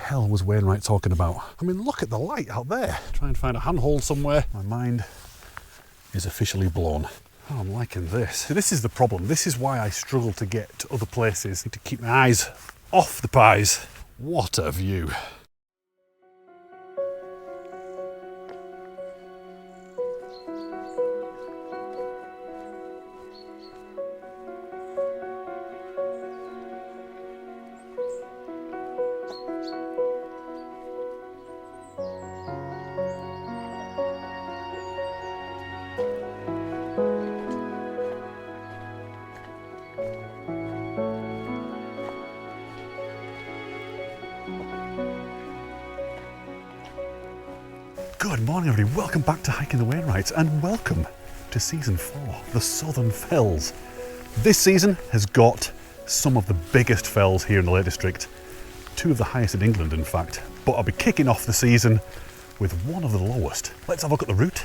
hell was Wainwright talking about? I mean, look at the light out there. Try and find a handhold somewhere. My mind is officially blown. Oh, I'm liking this. So this is the problem. This is why I struggle to get to other places, to keep my eyes off the pies. What a view. Good morning everybody, welcome back to Hiking the Wainwrights and welcome to Season 4, the Southern Fells. This season has got some of the biggest fells here in the Lake District, 2 of the highest in England in fact, but I'll be kicking off the season with one of the lowest. Let's have a look at the route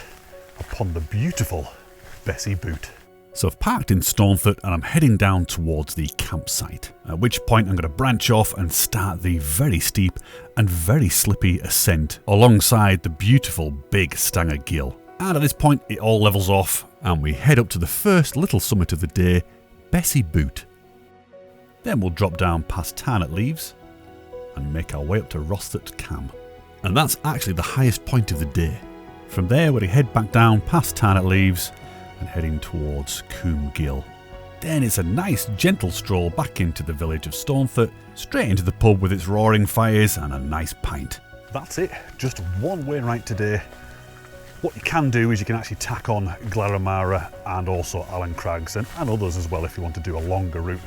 upon the beautiful Bessyboot. So I've parked in Stonethwaite and I'm heading down towards the campsite, at which point I'm going to branch off and start the very steep and very slippy ascent alongside the beautiful big Stanger Gill. And at this point it all levels off and we head up to the first little summit of the day, Bessyboot. Then we'll drop down past Tarnet Leaves and make our way up to Rosthwaite Cam. And that's actually the highest point of the day. From there we head back down past Tarnet Leaves and heading towards Coombe Gill. Then it's a nice gentle stroll back into the village of Stonethwaite, straight into the pub with its roaring fires and a nice pint. That's it, just one Wainwright today. What you can do is you can actually tack on Glaramara and also Allen Crags and others as well if you want to do a longer route.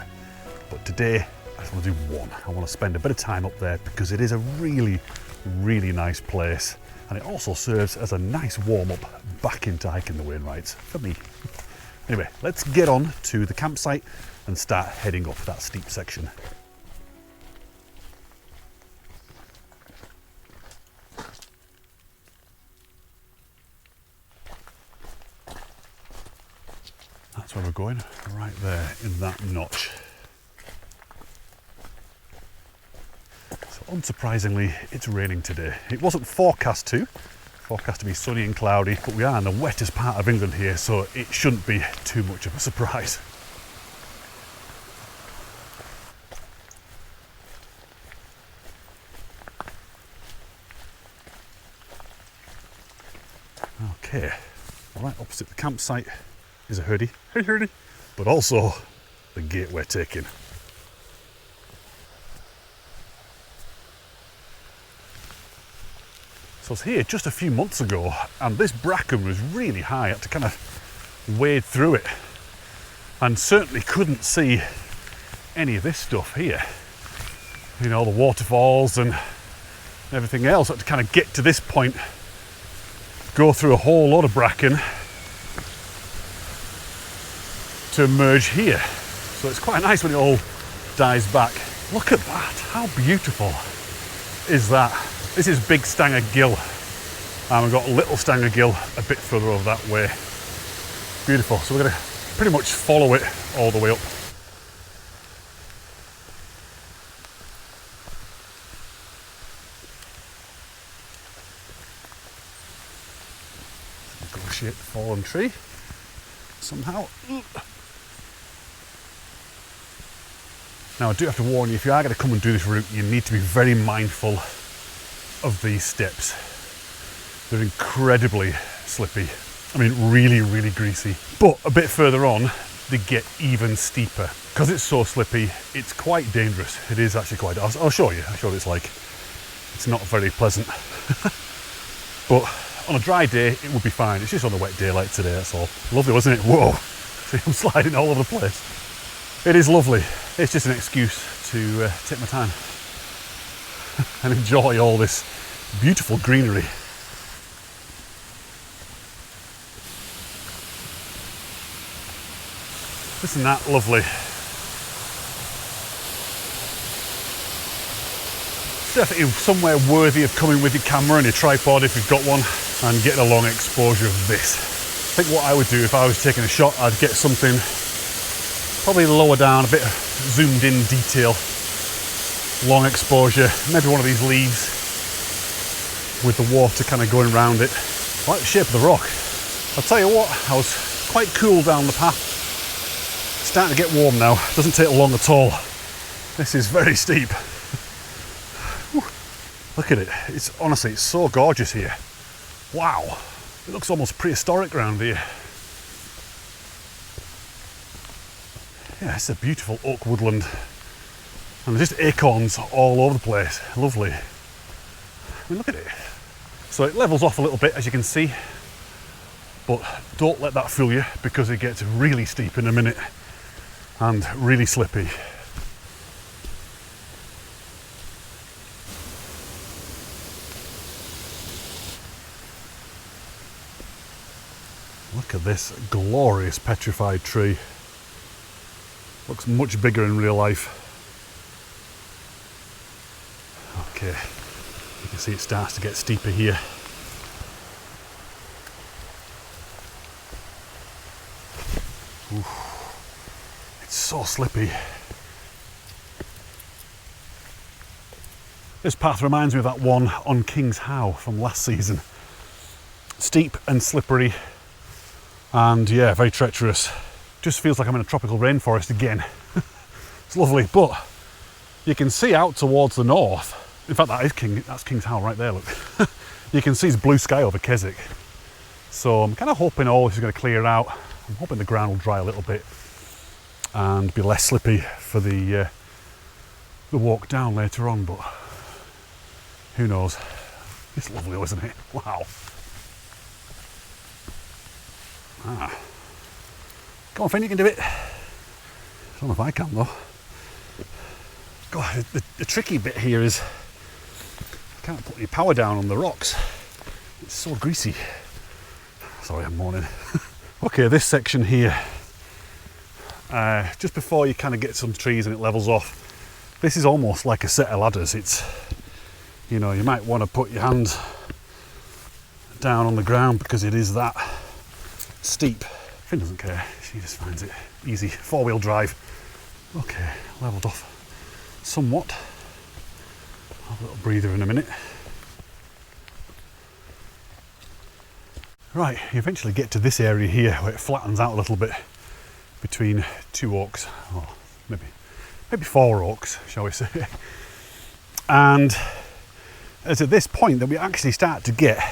But today I just want to do one. I want to spend a bit of time up there because it is a really, really nice place. And it also serves as a nice warm-up back into hiking the Wainwrights for me. Anyway, let's get on to the campsite and start heading up that steep section. That's where we're going, right there in that notch. Unsurprisingly, it's raining today. It wasn't forecast to be sunny and cloudy, but we are in the wettest part of England here, so it shouldn't be too much of a surprise. Okay, right opposite the campsite is a herdie, but also the gate we're taking. So I was here just a few months ago and this bracken was really high. I had to kind of wade through it and certainly couldn't see any of this stuff here. You know, the waterfalls and everything else. I had to kind of get to this point, go through a whole lot of bracken to emerge here. So it's quite nice when it all dies back. Look at that, how beautiful is that? This is Big Stanger Gill, and we've got Little Stanger Gill a bit further over that way. Beautiful, so we're going to pretty much follow it all the way up. Negotiate the fallen tree somehow. Now I do have to warn you, if you are going to come and do this route, you need to be very mindful of these steps. They're incredibly slippy. I mean, really, really greasy. But a bit further on, they get even steeper. Because it's so slippy, it's quite dangerous. It is actually quite, I'll show you. I'll show you what it's like. It's not very pleasant. But on a dry day, it would be fine. It's just on a wet day like today, that's all. Lovely, wasn't it? Whoa! See, I'm sliding all over the place. It is lovely. It's just an excuse to take my time and enjoy all this beautiful greenery. Isn't that lovely? Definitely somewhere worthy of coming with your camera and your tripod if you've got one and getting a long exposure of this. I think what I would do if I was taking a shot, I'd get something probably lower down, a bit of zoomed in detail long exposure, maybe one of these leaves with the water kind of going around it. I like the shape of the rock. I'll tell you what, I was quite cool down the path. Starting to get warm now, doesn't take long at all. This is very steep. Look at it, honestly, it's so gorgeous here. Wow, it looks almost prehistoric around here. Yeah, it's a beautiful oak woodland. And there's just acorns all over the place, lovely. I mean, look at it. So it levels off a little bit, as you can see, but don't let that fool you because it gets really steep in a minute and really slippy. Look at this glorious petrified tree. Looks much bigger in real life. Okay, you can see it starts to get steeper here. Oof. It's so slippy. This path reminds me of that one on King's How from last season. Steep and slippery. And yeah, very treacherous. Just feels like I'm in a tropical rainforest again. It's lovely, but you can see out towards the north. In fact, that's King's How right there, look. You can see it's blue sky over Keswick. So I'm kind of hoping all this is going to clear out. I'm hoping the ground will dry a little bit and be less slippy for the walk down later on, but who knows. It's lovely, isn't it? Wow. Come on, friend, you can do it. I don't know if I can though. God, the tricky bit here is you can't put any power down on the rocks. It's so greasy. Sorry, I'm moaning. Okay, this section here, just before you kind of get some trees and it levels off, this is almost like a set of ladders. It's, you know, you might want to put your hands down on the ground because it is that steep. Finn doesn't care, she just finds it easy. 4-wheel drive. Okay, levelled off somewhat. I'll have a little breather in a minute. Right, you eventually get to this area here where it flattens out a little bit between two oaks, or maybe 4 oaks, shall we say. And it's at this point that we actually start to get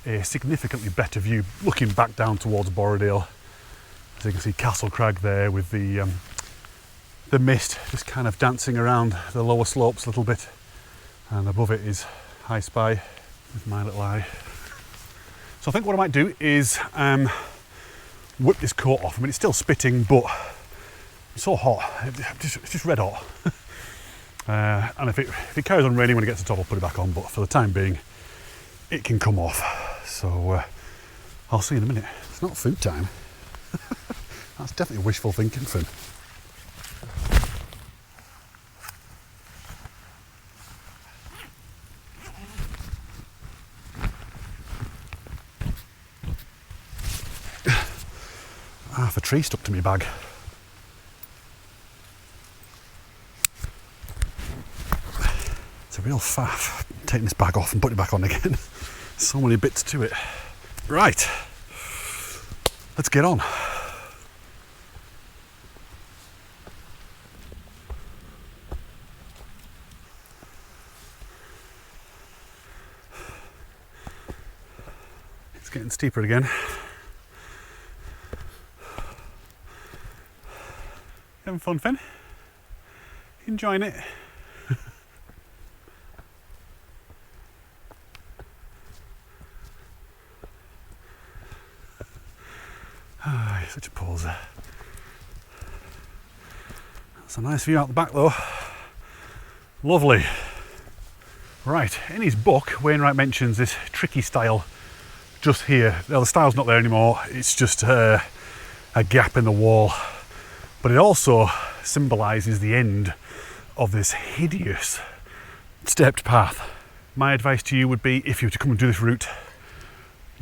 a significantly better view looking back down towards Borrowdale. As you can see Castle Crag there with the mist just kind of dancing around the lower slopes a little bit, and above it is High Spy with my little eye. So I think what I might do is whip this coat off. I mean, it's still spitting, but it's so hot, it's just red hot. And if it carries on raining when it gets to the top, I'll put it back on, but for the time being it can come off. So I'll see you in a minute. It's not food time. That's definitely wishful thinking, Finn. Half a tree stuck to my bag. It's a real faff taking this bag off and putting it back on again. So many bits to it. Right, let's get on. It's getting steeper again. Having fun, Finn? Enjoying it? Ah, you're such a poser. That's a nice view out the back though. Lovely. Right, in his book, Wainwright mentions this tricky style just here. Now, the style's not there anymore, it's just a gap in the wall. But it also symbolises the end of this hideous stepped path. My advice to you would be, if you were to come and do this route,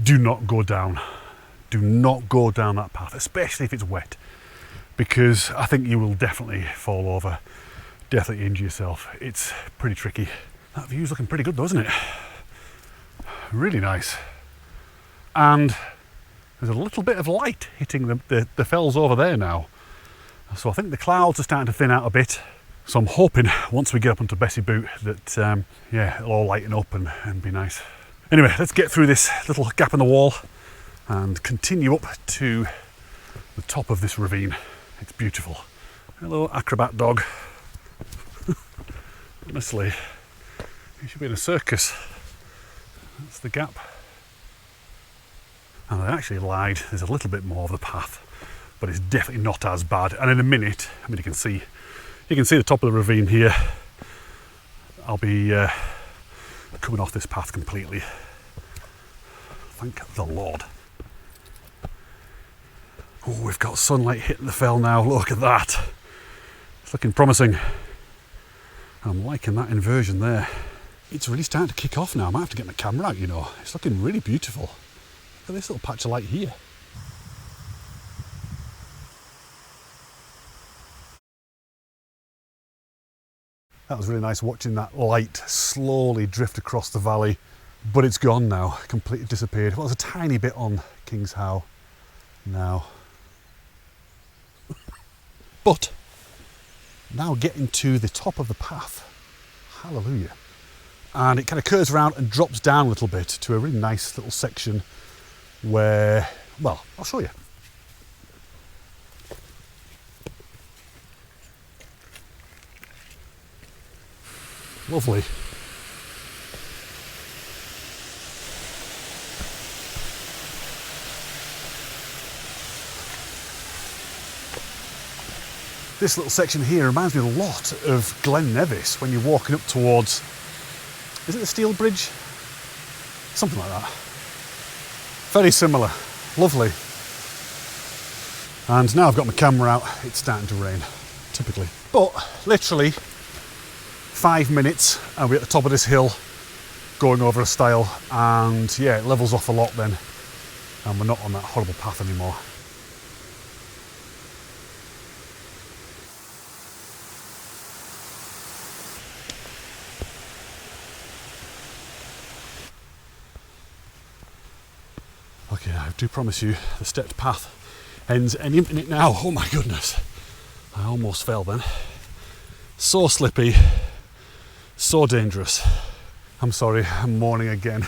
do not go down. Do not go down that path, especially if it's wet, because I think you will definitely fall over. definitely injure yourself. It's pretty tricky. That view's looking pretty good though, isn't it? Really nice. And there's a little bit of light hitting the fells over there now. So I think the clouds are starting to thin out a bit. So I'm hoping once we get up onto Bessyboot that, yeah, it'll all lighten up and be nice. Anyway, let's get through this little gap in the wall and continue up to the top of this ravine. It's beautiful. Hello, acrobat dog. Honestly, you should be in a circus. That's the gap. And I actually lied, there's a little bit more of the path, but it's definitely not as bad. And in a minute, I mean, you can see the top of the ravine here. I'll be coming off this path completely. Thank the Lord. Oh, we've got sunlight hitting the fell now, look at that. It's looking promising. I'm liking that inversion there. It's really starting to kick off now. I might have to get my camera out, you know. It's looking really beautiful. Look at this little patch of light here. That was really nice watching that light slowly drift across the valley, but it's gone now, completely disappeared. Well, there's a tiny bit on King's How now. But now getting to the top of the path, hallelujah. And it kind of curves around and drops down a little bit to a really nice little section where, well, I'll show you. Lovely. This little section here reminds me a lot of Glen Nevis when you're walking up towards, is it the Steel Bridge? Something like that. Very similar. Lovely. And now I've got my camera out, it's starting to rain, typically. But literally 5 minutes and we're at the top of this hill going over a stile, and yeah, it levels off a lot then and we're not on that horrible path anymore. Okay, I do promise you the stepped path ends any minute now. Oh my goodness, I almost fell then. So slippy, so dangerous. I'm sorry, I'm mourning again.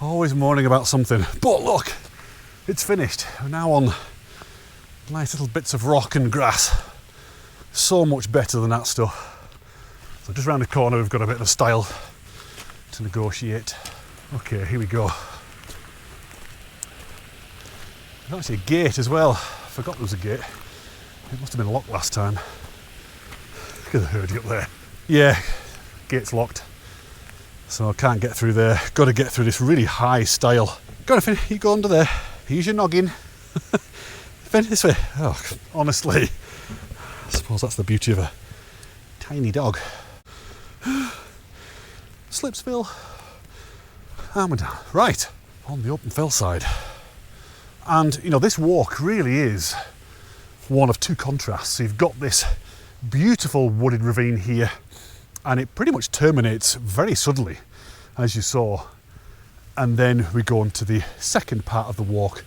Always mourning about something. But look, it's finished. We're now on nice little bits of rock and grass. So much better than that stuff. So just round the corner we've got a bit of a stile to negotiate. Okay, here we go. There's actually a gate as well. I forgot there was a gate. It must have been locked last time. Look at the herding up there. Yeah, gate's locked. So I can't get through there. Got to get through this really high stile. Go on, Finn, you go under there. Use your noggin. Finn, this way. Oh, honestly, I suppose that's the beauty of a tiny dog. Slipsville. And we're down. Right, on the open fell side. And, you know, this walk really is one of two contrasts. So you've got this beautiful wooded ravine here, and it pretty much terminates very suddenly, as you saw. And then we go on to the second part of the walk,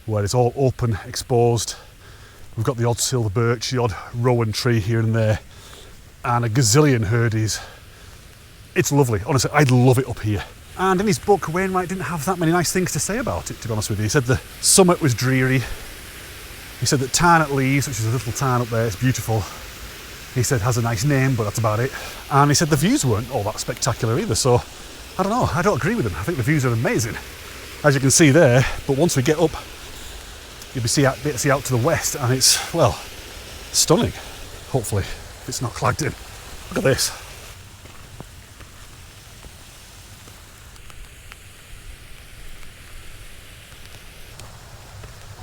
where it's all open, exposed. We've got the odd silver birch, the odd rowan tree here and there, and a gazillion herdies. It's lovely. Honestly, I'd love it up here. And in his book, Wainwright didn't have that many nice things to say about it, to be honest with you. He said the summit was dreary. He said that Tarn Leaves, which is a little tarn up there, it's beautiful. He said has a nice name, but that's about it. And he said the views weren't all that spectacular either, so I don't know, I don't agree with him. I think the views are amazing, as you can see there, but once we get up, you'll be able to see out to the west, and it's, well, stunning, hopefully, if it's not clagged in. Look at this.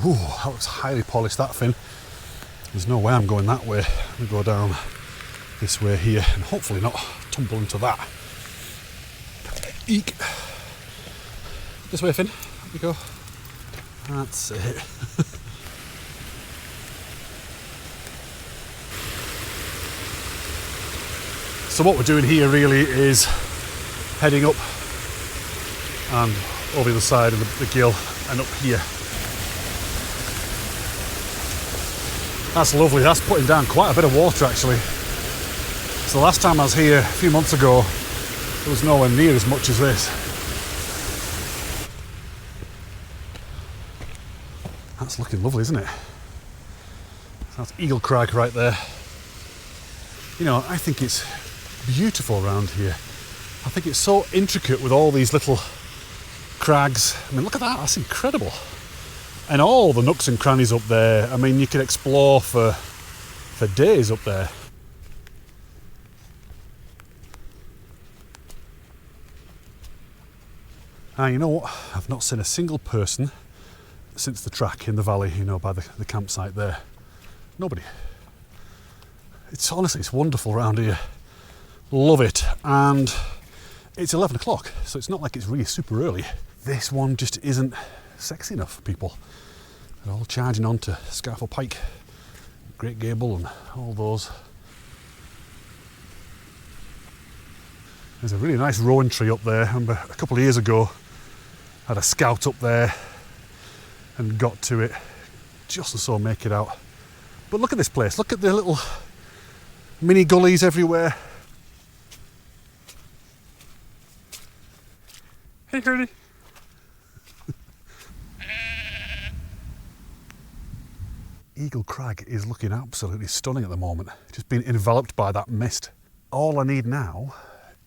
Ooh, that looks highly polished, that Finn. There's no way I'm going that way. I'm going to go down this way here and hopefully not tumble into that. Eek. This way, Finn. Up we go. That's it. So what we're doing here really is heading up and over the other side of the gill and up here. That's lovely. That's putting down quite a bit of water actually. So the last time I was here a few months ago, there was nowhere near as much as this. That's looking lovely, isn't it? That's Eagle Crag right there. You know, I think it's beautiful around here. I think it's so intricate with all these little crags. I mean, look at that, that's incredible. And all the nooks and crannies up there. I mean, you could explore for days up there. And you know what? I've not seen a single person since the track in the valley, you know, by the campsite there. Nobody. It's honestly, it's wonderful around here. Love it. And it's 11 o'clock, so it's not like it's really super early. This one just isn't sexy enough for people. They're all charging on to Scafell Pike, Great Gable and all those. There's a really nice rowan tree up there. I remember a couple of years ago, I had a scout up there and got to it just to so make it out. But look at this place, look at the little mini gullies everywhere. Hey Curly. Eagle Crag is looking absolutely stunning at the moment. Just being enveloped by that mist. All I need now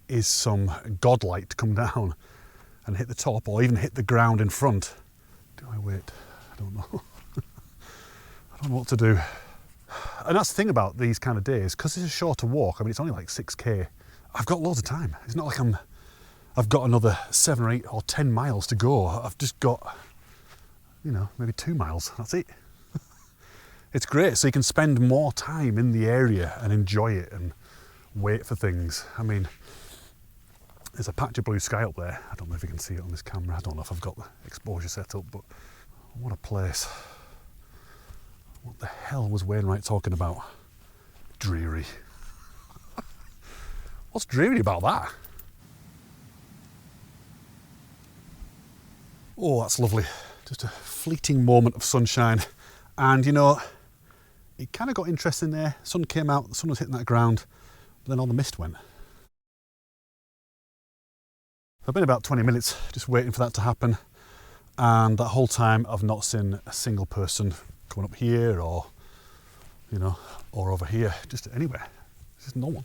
is some godlight to come down and hit the top or even hit the ground in front. Do I wait? I don't know. I don't know what to do. And that's the thing about these kind of days, because it's a shorter walk, I mean it's only like 6k, I've got loads of time. It's not like I've got another 7 or 8 or 10 miles to go. I've just got, you know, maybe 2 miles, that's it. It's great, so you can spend more time in the area and enjoy it and wait for things. I mean, there's a patch of blue sky up there. I don't know if you can see it on this camera. I don't know if I've got the exposure set up, but what a place. What the hell was Wainwright talking about? Dreary. What's dreary about that? Oh, that's lovely. Just a fleeting moment of sunshine. And you know, it kind of got interesting there. Sun came out, the sun was hitting that ground, but then all the mist went. I've been about 20 minutes just waiting for that to happen. And that whole time I've not seen a single person coming up here or, you know, or over here, just anywhere. There's just no one.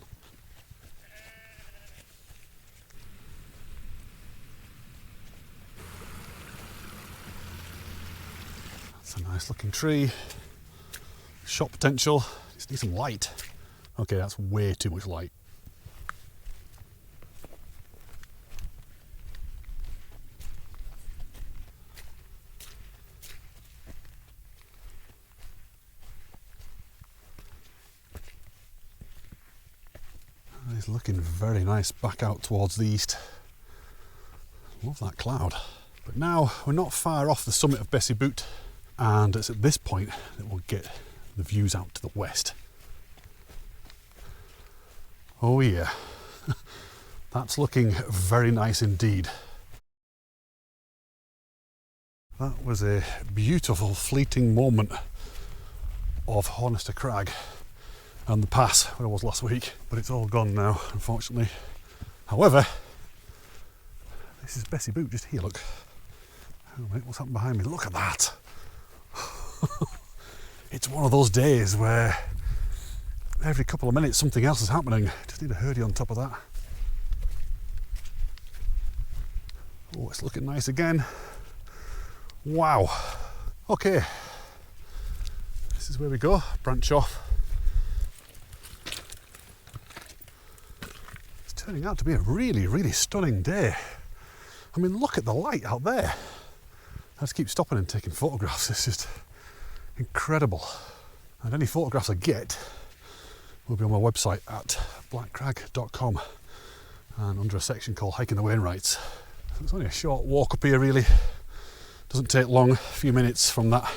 That's a nice looking tree. Shot potential, just need some light. Okay, that's way too much light. It's looking very nice back out towards the east. Love that cloud. But now we're not far off the summit of Bessyboot, and it's at this point that we'll get the views out to the west. Oh yeah, that's looking very nice indeed. That was a beautiful fleeting moment of Hornister Crag and the pass where I was last week, but it's all gone now, unfortunately. However, this is Bessyboot just here, look. Oh mate, what's happened behind me? Look at that. It's one of those days where every couple of minutes something else is happening. Just need a hurdie on top of that. Oh, it's looking nice again. Wow. Okay, this is where we go, branch off. It's turning out to be a really, really stunning day. I mean, look at the light out there. I just keep stopping and taking photographs. It's just incredible. And any photographs I get will be on my website at blackcrag.com and under a section called Hiking the Wainwrights. So it's only a short walk up here really. Doesn't take long, a few minutes from that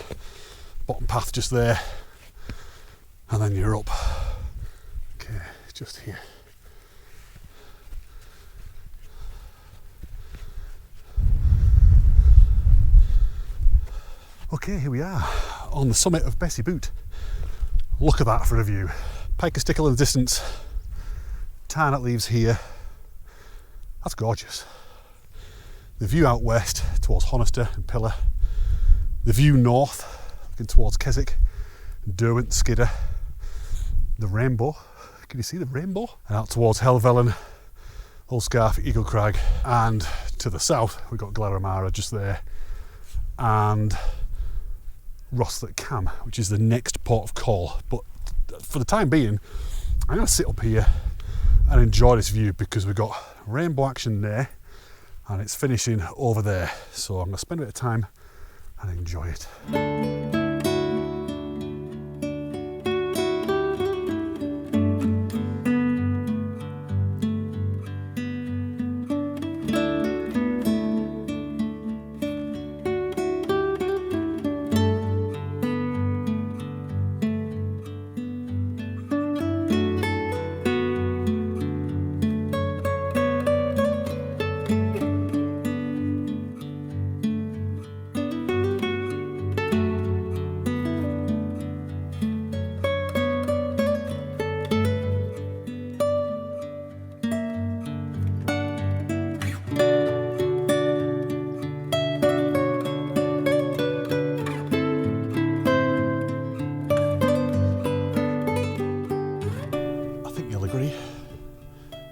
bottom path just there, and then you're up. Okay, just here. Okay, here we are on the summit of Bessyboot. Look at that for a view. Piker Stickle in the distance, Tarnat leaves here. That's gorgeous. The view out west towards Honister and Pillar. The view north, looking towards Keswick, Derwent, Skidder. The rainbow. Can you see the rainbow? And out towards Helvellyn, Hullscarf, Eagle Crag, and to the south we've got Glaramara just there, and Rosthwaite Cam, which is the next port of call. But for the time being, I'm going to sit up here and enjoy this view because we've got rainbow action there and it's finishing over there. So I'm going to spend a bit of time and enjoy it.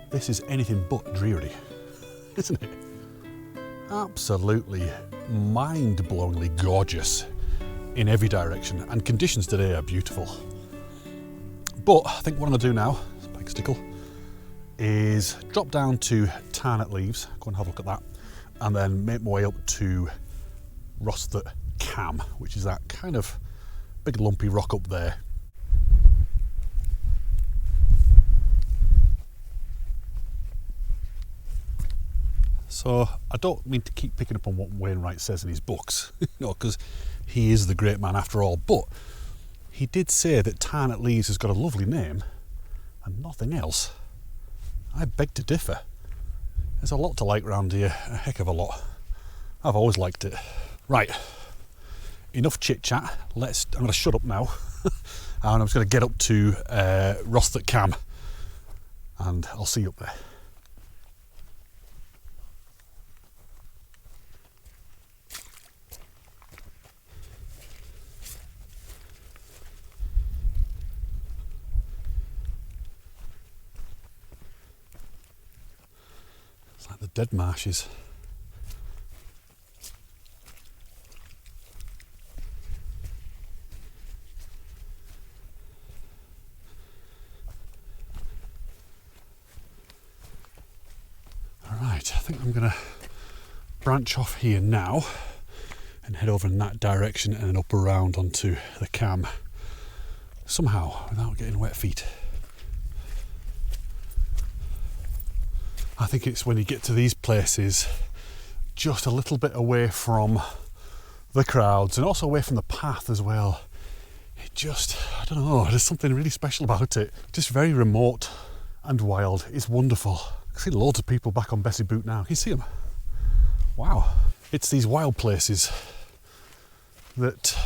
This is anything but dreary, isn't it? Absolutely mind-blowingly gorgeous in every direction, and conditions today are beautiful. But I think what I'm going to do now, Piker Stickle, is drop down to Tarnat Leaves, go and have a look at that, and then make my way up to Rosthwaite Cam, which is that kind of big lumpy rock up there. So I don't mean to keep picking up on what Wainwright says in his books, because he is the great man after all, but he did say that Tarnat Leaves has got a lovely name and nothing else. I beg to differ. There's a lot to like round here, a heck of a lot. I've always liked it. Right, enough chit chat. I'm going to shut up now and I'm just going to get up to Rosthwaite Cam and I'll see you up there. Like the dead marshes. Alright, I think I'm going to branch off here now and head over in that direction and then up around onto the Cam somehow without getting wet feet. I think it's when you get to these places just a little bit away from the crowds and also away from the path as well. It just, I don't know, there's something really special about it. Just very remote and wild. It's wonderful. I see loads of people back on Bessyboot now. Can you see them? Wow. It's these wild places that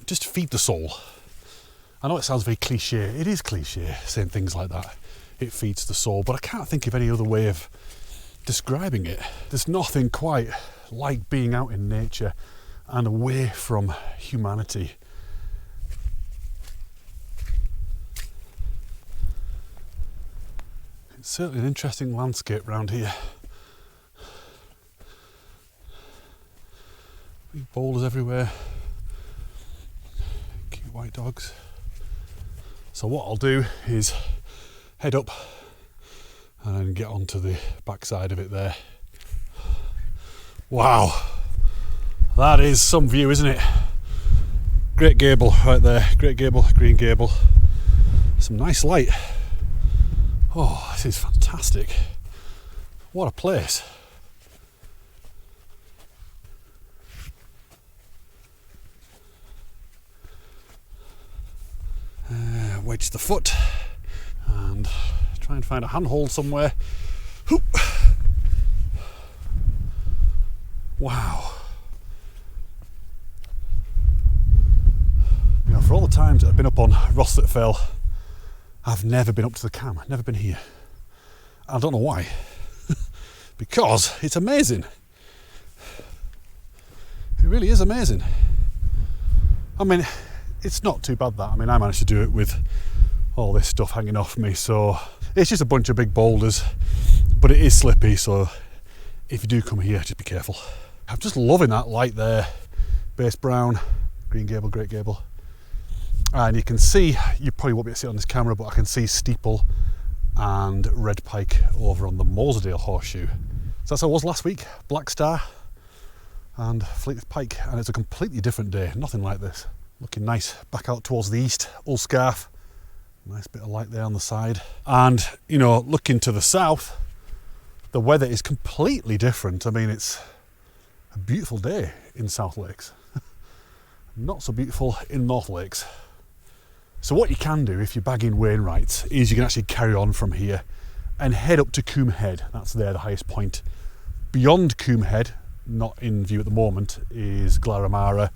just feed the soul. I know it sounds very cliche. It is cliche saying things like that. It feeds the soul, but I can't think of any other way of describing it. There's nothing quite like being out in nature and away from humanity. It's certainly an interesting landscape around here. Big boulders everywhere. Cute white dogs. So what I'll do is head up and then get onto the backside of it there. Wow, that is some view, isn't it? Great gable right there, great gable, green gable. Some nice light. Oh, this is fantastic. What a place. Wedge the foot and try and find a handhold somewhere. Hoop. Wow. For all the times that I've been up on Rosthwaite Fell, I've never been up to the cam, never been here. I don't know why. Because it's amazing. It really is amazing. I mean, it's not too bad that. I mean, I managed to do it with all this stuff hanging off me, so it's just a bunch of big boulders, but it is slippy, so if you do come here, just be careful. I'm just loving that light there. Base brown, Green Gable, Great Gable. And you can see, you probably won't be able to see it on this camera, but I can see Steeple and Red Pike over on the Mosedale Horseshoe. So that's how it was last week. Black Star and Fleetwith Pike, and it's a completely different day, nothing like this. Looking nice back out towards the east, Ullscarf, nice bit of light there on the side. And, you know, looking to the south, the weather is completely different. I mean, it's a beautiful day in South Lakes, not so beautiful in North Lakes. So what you can do if you're bagging Wainwrights is you can actually carry on from here and head up to Coombe Head. That's there, the highest point. Beyond Coombe Head, not in view at the moment, is Glaramara,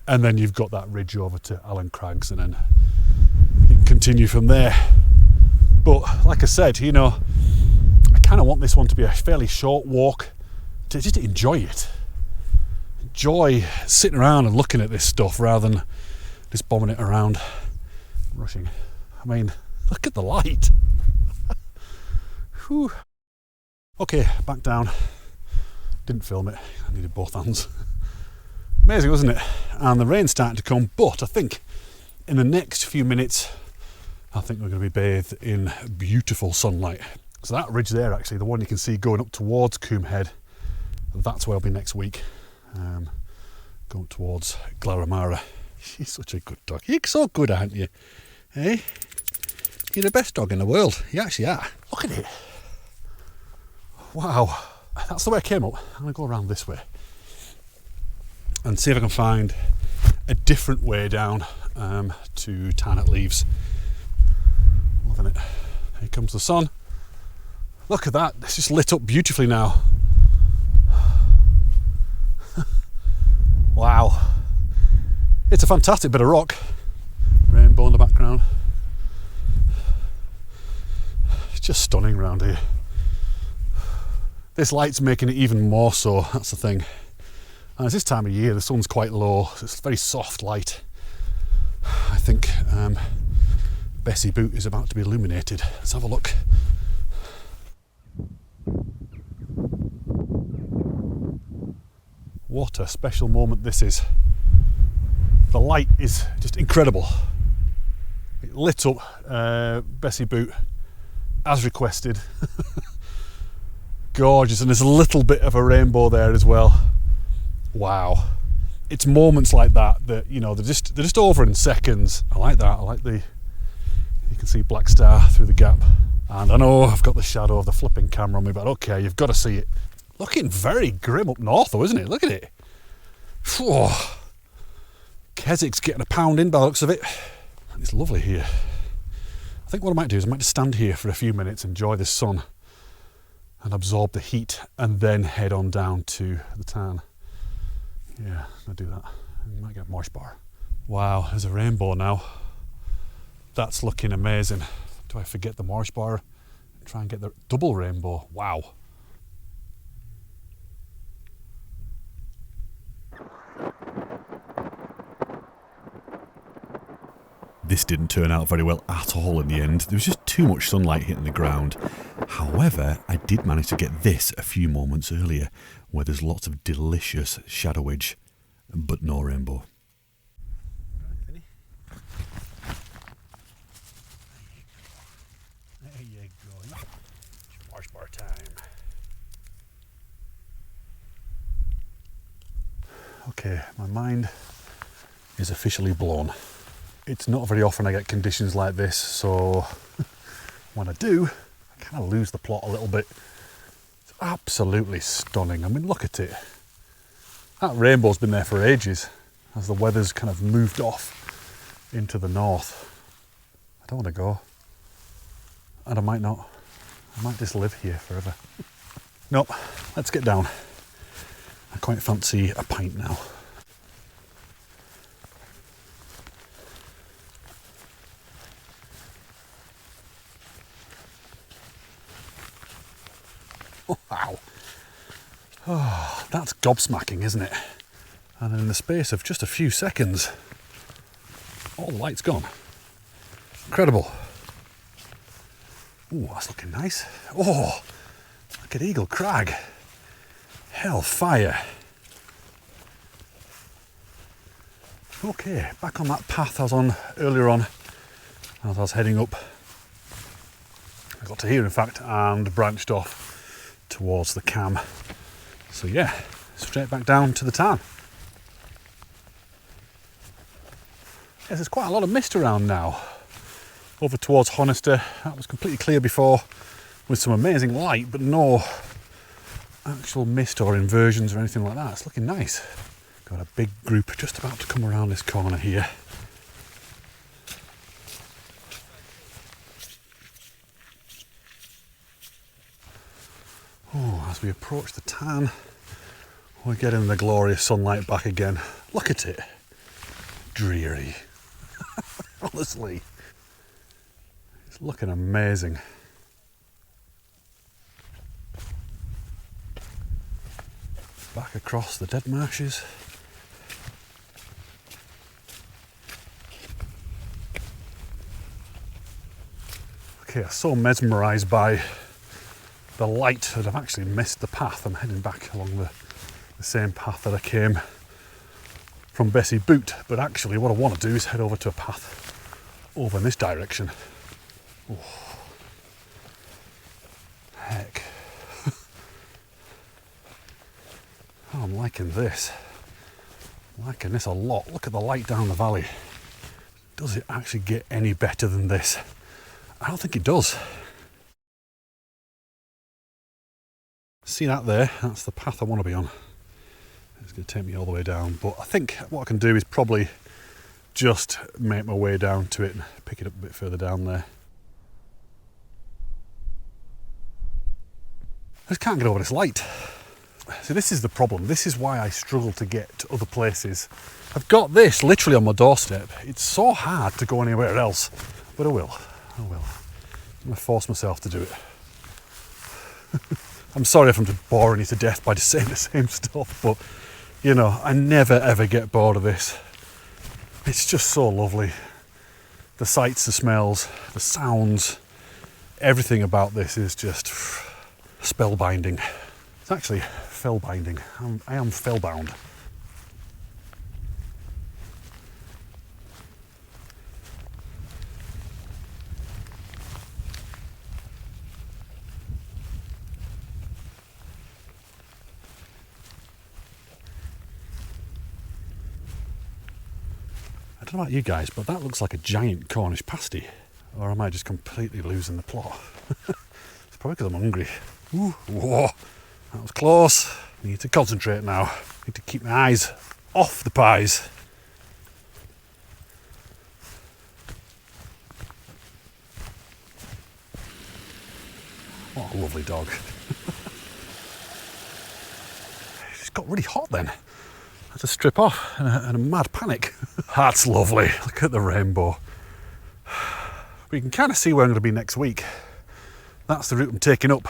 and then you've got that ridge over to Allen Crags, and then you can continue from there. But like I said, you know, I kind of want this one to be a fairly short walk to just enjoy it. Enjoy sitting around and looking at this stuff rather than just bombing it around, rushing. I mean, look at the light. Whew. Okay, back down. Didn't film it, I needed both hands. Amazing, wasn't it? And the rain's starting to come, but I think in the next few minutes, I think we're going to be bathed in beautiful sunlight. So that ridge there, actually, the one you can see going up towards Coombe Head, that's where I'll be next week. Going towards Glaramara. She's such a good dog. You're so good, aren't you? Hey? You're the best dog in the world. You actually are. Look at it. Wow. That's the way I came up. I'm going to go around this way and see if I can find a different way down to Tarnett Leaves. Loving it. Here comes the sun. Look at that. It's just lit up beautifully now. Wow. It's a fantastic bit of rock. Rainbow in the background. It's just stunning around here. This light's making it even more so, that's the thing. And it's this time of year, the sun's quite low, so it's very soft light. I think Bessyboot is about to be illuminated. Let's have a look. What a special moment this is. The light is just incredible. It lit up Bessyboot as requested. Gorgeous, and there's a little bit of a rainbow there as well. Wow. It's moments like that that, you know, they're just over in seconds. I like that. I like you can see Black Star through the gap. And I know I've got the shadow of the flipping camera on me, but okay, you've got to see it. Looking very grim up north though, isn't it? Look at it. Whew. Keswick's getting a pound in by the looks of it. It's lovely here. I think what I might do is I might just stand here for a few minutes, enjoy the sun and absorb the heat, and then head on down to the Tarn. Yeah, I'll do that. I might get a marsh bar. Wow, there's a rainbow now. That's looking amazing. Do I forget the marsh bar? Try and get the double rainbow. Wow. This didn't turn out very well at all in the end. There was just too much sunlight hitting the ground. However, I did manage to get this a few moments earlier, where there's lots of delicious shadowage, but no rainbow. There you go. It's marsh bar time. Okay, my mind is officially blown. It's not very often I get conditions like this, so when I do, I kind of lose the plot a little bit. It's absolutely stunning. I mean, look at it. That rainbow's been there for ages as the weather's kind of moved off into the north. I don't want to go, and I might not. I might just live here forever. No, let's get down. I quite fancy a pint now. Wow. Oh, that's gobsmacking, isn't it? And in the space of just a few seconds, all the light's gone. Incredible. Ooh, that's looking nice. Oh, look at Eagle Crag. Hellfire. Okay, back on that path I was on earlier on as I was heading up. I got to here, in fact, and branched off towards the cam. So yeah, straight back down to the tarn. Yes, there's quite a lot of mist around now. Over towards Honister, that was completely clear before with some amazing light, but no actual mist or inversions or anything like that. It's looking nice. Got a big group just about to come around this corner here. Oh, as we approach the tarn, we're getting the glorious sunlight back again. Look at it. Dreary. Honestly. It's looking amazing. Back across the dead marshes. Okay, I'm so mesmerised by the light that I've actually missed the path. I'm heading back along the same path that I came from Bessyboot, but actually what I want to do is head over to a path over in this direction. Oh, heck. Oh, I'm liking this. I'm liking this a lot. Look at the light down the valley. Does it actually get any better than this? I don't think it does. See that there? That's the path I want to be on. It's going to take me all the way down, but I think what I can do is probably just make my way down to it and pick it up a bit further down there. I just can't get over this light. So this is the problem. This is why I struggle to get to other places. I've got this literally on my doorstep. It's so hard to go anywhere else, but I will. I'm going to force myself to do it. I'm sorry if I'm just boring you to death by just saying the same stuff, but you know, I never ever get bored of this. It's just so lovely. The sights, the smells, the sounds, everything about this is just spellbinding. It's actually fellbinding. I am fellbound. I don't know about you guys, but that looks like a giant Cornish pasty. Or am I just completely losing the plot? It's probably because I'm hungry. Ooh, whoa, that was close. I need to concentrate now. I need to keep my eyes off the pies. What a lovely dog. It's got really hot then. I had to strip off in a mad panic. That's lovely. Look at the rainbow. But you can kind of see where I'm going to be next week. That's the route I'm taking up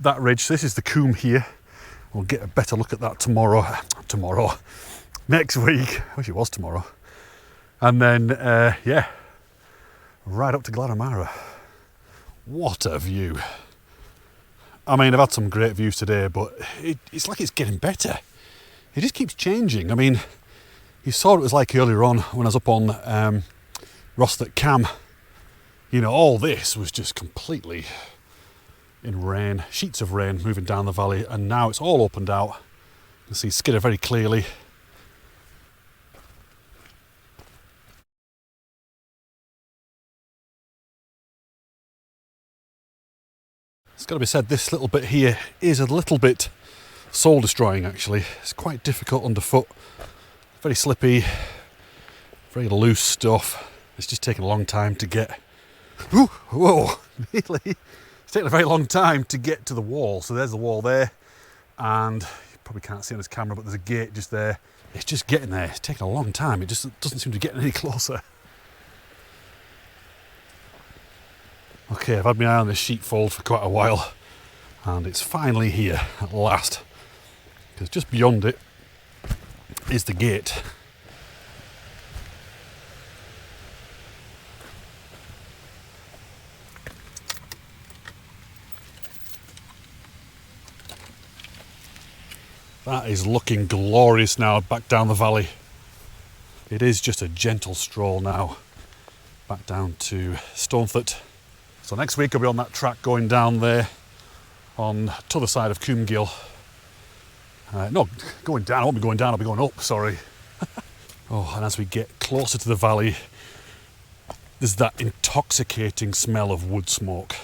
that ridge. This is the coombe here. We'll get a better look at that tomorrow. Next week. I wish it was tomorrow. And then, yeah, right up to Gladamara. What a view. I mean, I've had some great views today, but it's like it's getting better. It just keeps changing. I mean, you saw what it was like earlier on when I was up on Rosthwaite Cam. You know, all this was just completely in rain, sheets of rain moving down the valley, and now it's all opened out. You can see Skidder very clearly. It's got to be said, this little bit here is a little bit soul destroying actually. It's quite difficult underfoot, very slippy, very loose stuff. It's just taken a long time to get, ooh, whoa, really? It's taken a very long time to get to the wall. So there's the wall there, and you probably can't see on this camera, but there's a gate just there. It's just getting there. It's taken a long time. It just doesn't seem to get any closer. Okay, I've had my eye on this sheepfold for quite a while, And it's finally here at last, because just beyond it is the gate. That is looking glorious now, back down the valley. It is just a gentle stroll now, back down to Stonethwaite. So next week I'll be on that track going down there on the other side of Coomgill. No, going down, I won't be going down, I'll be going up, sorry. Oh, and as we get closer to the valley, there's that intoxicating smell of wood smoke.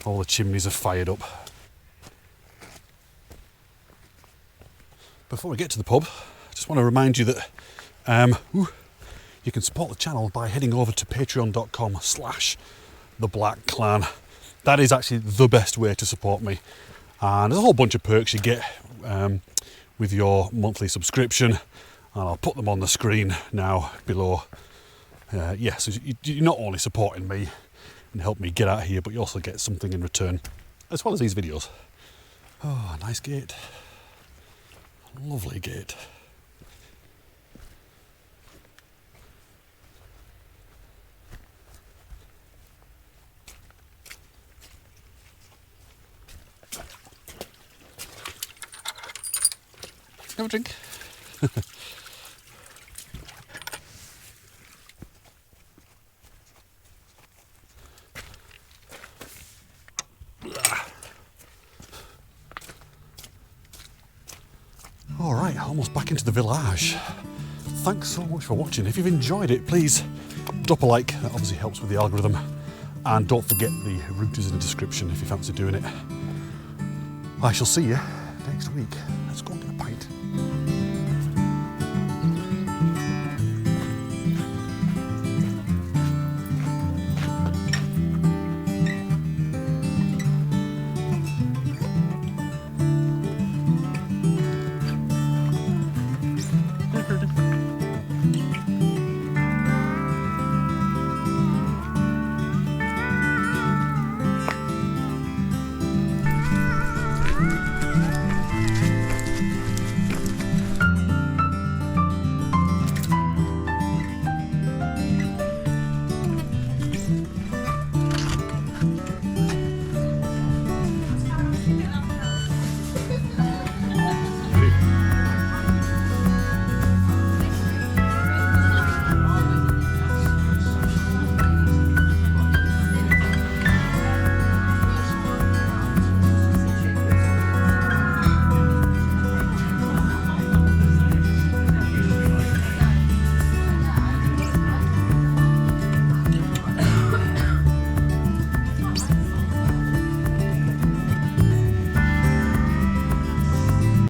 All the chimneys are fired up. Before we get to the pub, I just want to remind you that you can support the channel by heading over to patreon.com/theblackclan. That is actually the best way to support me. And there's a whole bunch of perks you get with your monthly subscription. And I'll put them on the screen now below. So you're not only supporting me and help me get out here, but you also get something in return, as well as these videos. Oh, nice gate. Lovely gate. Have a drink. Alright, almost back into the village. Thanks so much for watching. If you've enjoyed it, please drop a like. That obviously helps with the algorithm. And don't forget the route is in the description if you fancy doing it. I shall see you next week. Let's go and get a pint.